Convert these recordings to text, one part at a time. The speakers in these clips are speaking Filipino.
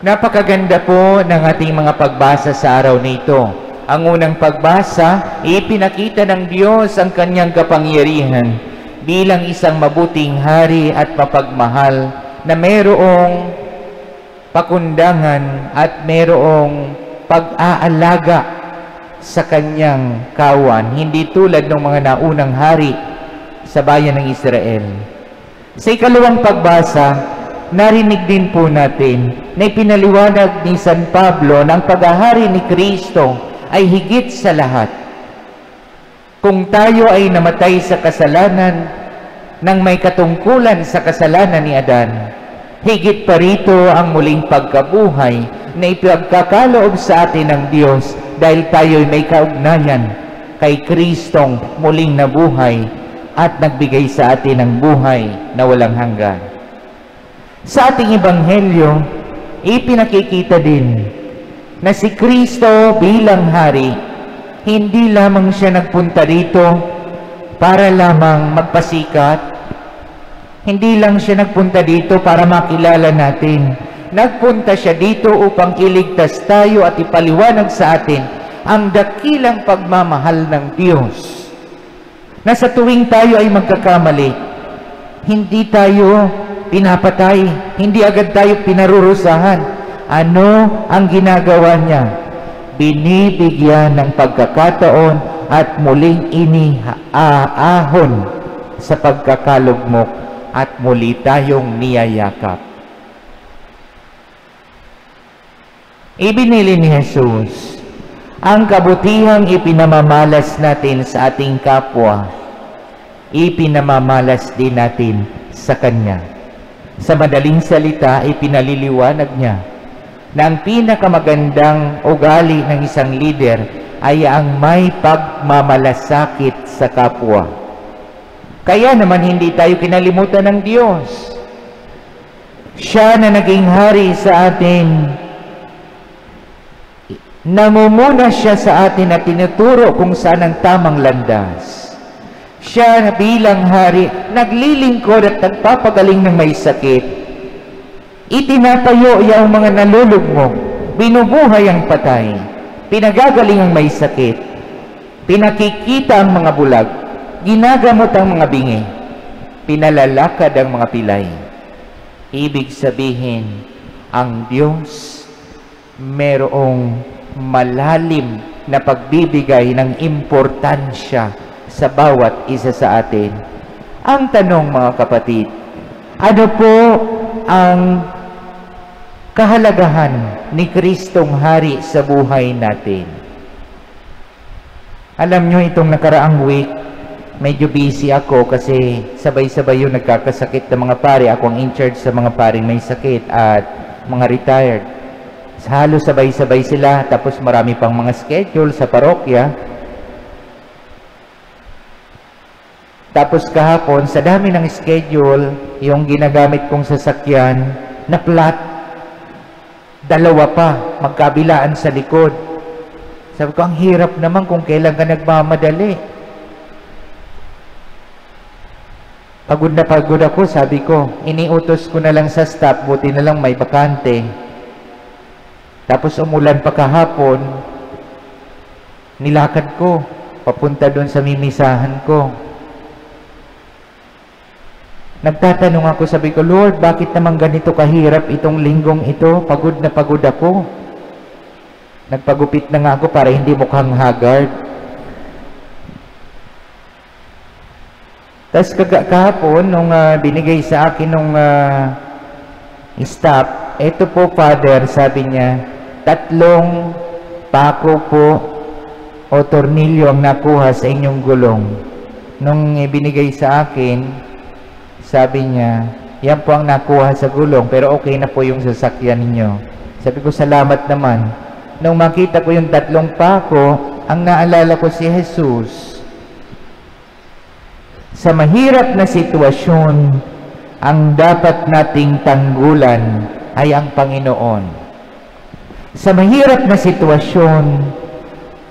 Napakaganda po ng ating mga pagbasa sa araw nito. Ang unang pagbasa, ipinakita ng Diyos ang kanyang kapangyarihan bilang isang mabuting hari at mapagmahal na mayroong pakundangan at mayroong pag-aalaga sa kanyang kawan, hindi tulad ng mga naunang hari sa bayan ng Israel. Sa ikalawang pagbasa, narinig din po natin na ipinaliwanag ni San Pablo na ang paghahari ni Kristo ay higit sa lahat. Kung tayo ay namatay sa kasalanan nang may katungkulan sa kasalanan ni Adan, higit pa rito ang muling pagkabuhay na ipagkakaloob sa atin ng Diyos dahil tayo ay may kaugnayan kay Kristong muling nabuhay at nagbigay sa atin ng buhay na walang hanggan. Sa ating ebanghelyo, ipinakikita din na si Kristo bilang hari, hindi lamang siya nagpunta dito para lamang magpasikat, hindi lang siya nagpunta dito para makilala natin. Nagpunta siya dito upang iligtas tayo at ipaliwanag sa atin ang dakilang pagmamahal ng Diyos. Na sa tuwing tayo ay magkakamali, hindi tayo pinapatay, hindi agad tayo pinarurusahan. Ano ang ginagawa niya? Binibigyan ng pagkakataon at muling iniaahon sa pagkakalugmok at muli tayong niyayakap. Ibinili ni Jesus ang kabutihang ipinamamalas natin sa ating kapwa, ipinamamalas din natin sa Kanya. Sa madaling salita, ipinaliliwanag niya na ang pinakamagandang ugali ng isang leader ay ang may pagmamalasakit sa kapwa. Kaya naman hindi tayo kinalimutan ng Diyos. Siya na naging hari sa atin, namumuna siya sa atin at tinuturo kung saan ang tamang landas. Siya na bilang hari, naglilingkod at nagpapagaling ng may sakit. Itinatayo ang mga nalulugmok, binubuhay ang patay, pinagagaling ang may sakit, pinakikita ang mga bulag, ginagamot ang mga bingi, pinalalakad ang mga pilay. Ibig sabihin, ang Diyos merong malalim na pagbibigay ng importansya sa bawat isa sa atin. Ang tanong, mga kapatid, ano po ang kahalagahan ni Kristong Hari sa buhay natin? Alam nyo, itong nakaraang week, medyo busy ako kasi sabay-sabay yung nagkakasakit ng mga pare. Ako ang in-charge sa mga paring may sakit at mga retired. Halos sabay-sabay sila, tapos marami pang mga schedule sa parokya. Tapos kahapon, sa dami ng schedule, yung ginagamit kong sasakyan, na flat, dalawa pa, magkabilaan sa likod. Sabi ko, ang hirap naman kung kailan ka nagmamadali. Pagod na pagod ako, sabi ko, iniutos ko na lang sa staff, buti na lang may bakante. Tapos umulan pa kahapon, nilakad ko, papunta doon sa mimisahan ko. Nagtatanong ako, sabi ko, Lord, bakit naman ganito kahirap itong linggong ito? Pagod na pagod ako. Nagpagupit na nga ako para hindi mukhang haggard. Tapos kahapon, nung binigay sa akin nung staff, eto po, Father, sabi niya, 3 pako po o tornilyo ang nakuha sa inyong gulong. Nung ibinigay sa akin, sabi niya, yan po ang nakuha sa gulong, pero okay na po yung sasakyan ninyo. Sabi ko, salamat naman. Nung makita ko yung 3 pako, ang naalala ko si Jesus. Sa mahirap na sitwasyon, ang dapat nating tanggulan ay ang Panginoon. Sa mahirap na sitwasyon,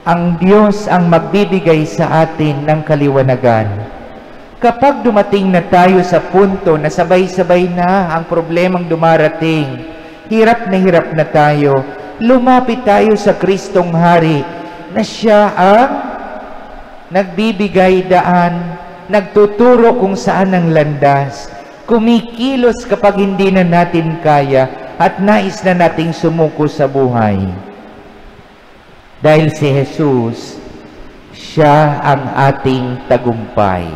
ang Diyos ang magbibigay sa atin ng kaliwanagan. Kapag dumating na tayo sa punto na sabay-sabay na ang problemang dumarating, hirap na tayo, lumapit tayo sa Kristong Hari na siya ang nagbibigay daan, nagtuturo kung saan ang landas, kumikilos kapag hindi na natin kaya at nais na nating sumuko sa buhay. Dahil si Jesus, siya ang ating tagumpay.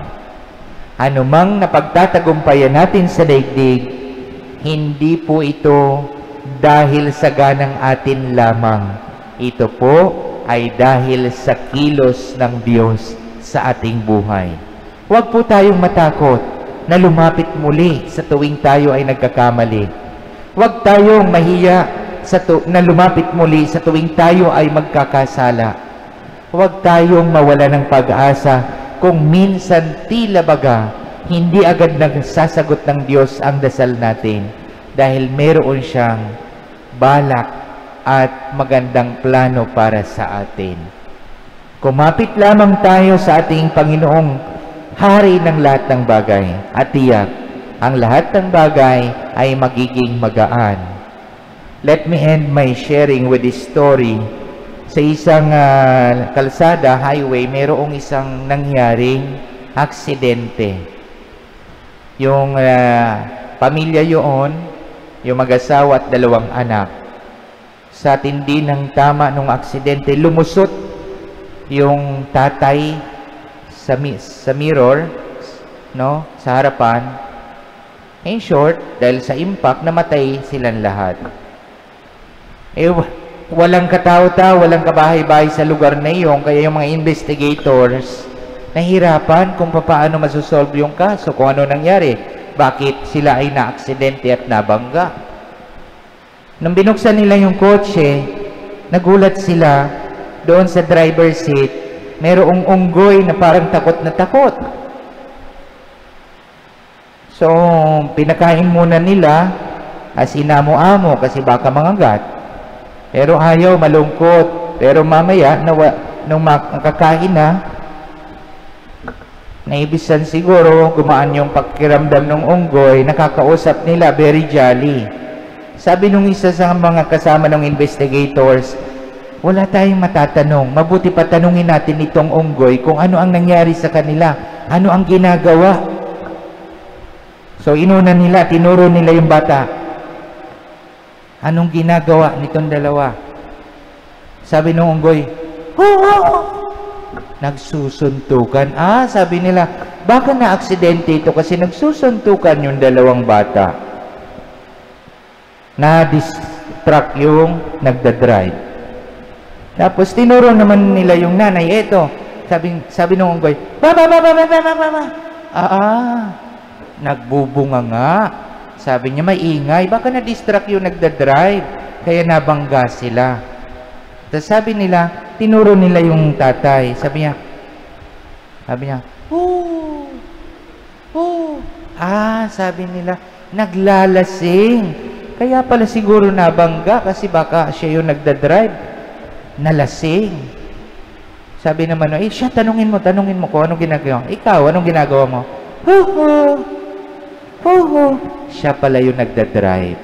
Anumang napagtatagumpayan natin sa daigdig, hindi po ito dahil sa ganang atin lamang. Ito po ay dahil sa kilos ng Diyos sa ating buhay. Huwag po tayong matakot na lumapit muli sa tuwing tayo ay nagkakamali. Huwag tayong mahiya na lumapit muli sa tuwing tayo ay magkakasala. Huwag tayong mawala ng pag-asa kung minsan tila baga hindi agad nagsasagot ng Diyos ang dasal natin dahil meron siyang balak at magandang plano para sa atin. Kumapit lamang tayo sa ating Panginoong Hari ng lahat ng bagay at tiyak ang lahat ng bagay ay magiging magaan. Let me end my sharing with this story. Sa isang kalsada, highway, mayroong isang nangyaring aksidente. Yung pamilya yun, yung mag-asawa at 2 anak. Sa tindi ng tama ng aksidente, lumusot yung tatay sa mirror, no, sa harapan. In short, dahil sa impact, namatay silang lahat. Walang katao-tao, walang kabahay-bahay sa lugar na iyon, kaya yung mga investigators nahirapan kung paano masosolve yung kaso, kung ano nangyari, bakit sila ay na-aksidente at nabangga. Nung binuksan nila yung kotse, nagulat sila doon sa driver's seat, mayroong unggoy na parang takot na takot. So, pinakain muna nila as inamo-amo kasi baka mangagat. Pero ayaw, malungkot. Pero mamaya, nung makakain na, naibisan siguro, gumaan yung pakiramdam ng unggoy, nakakausap nila, very jolly. Sabi nung isa sa mga kasama ng investigators, wala tayong matatanong. Mabuti pa tanungin natin itong unggoy kung ano ang nangyari sa kanila. Ano ang ginagawa? So, inuna nila, tinuro nila yung bata. Anong ginagawa nitong dalawa? Sabi ng unggoy, nagsusuntukan. Sabi nila, baka na-aksidente ito kasi nagsusuntukan yung 2 bata. Na-distract yung nagdadrive. Tapos tinuro naman nila yung nanay, eto. Sabi ng unggoy, Baba! Nagbubunga nga. Sabi niya, may ingay. Baka na-distract yung nagdadrive. Kaya nabangga sila. Tapos sabi nila, tinuro nila yung tatay. Sabi niya, sabi nila, naglalasing. Kaya pala siguro nabangga kasi baka siya yung nagdadrive. Nalasing. Sabi naman, siya, tanungin mo kung anong ginagawa. Ikaw, anong ginagawa mo? Siya pala yung nagdadrive.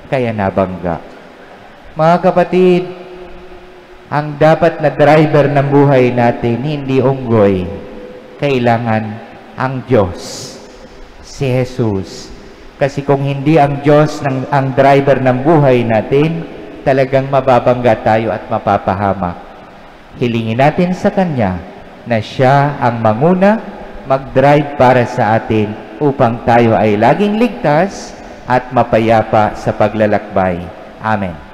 Kaya nabangga. Mga kapatid, ang dapat na driver ng buhay natin, hindi unggoy. Kailangan ang Diyos. Si Jesus. Kasi kung hindi ang Diyos ang driver ng buhay natin, talagang mababangga tayo at mapapahamak. Hilingin natin sa Kanya na Siya ang manguna, mag-drive para sa atin upang tayo ay laging ligtas at mapayapa sa paglalakbay. Amen.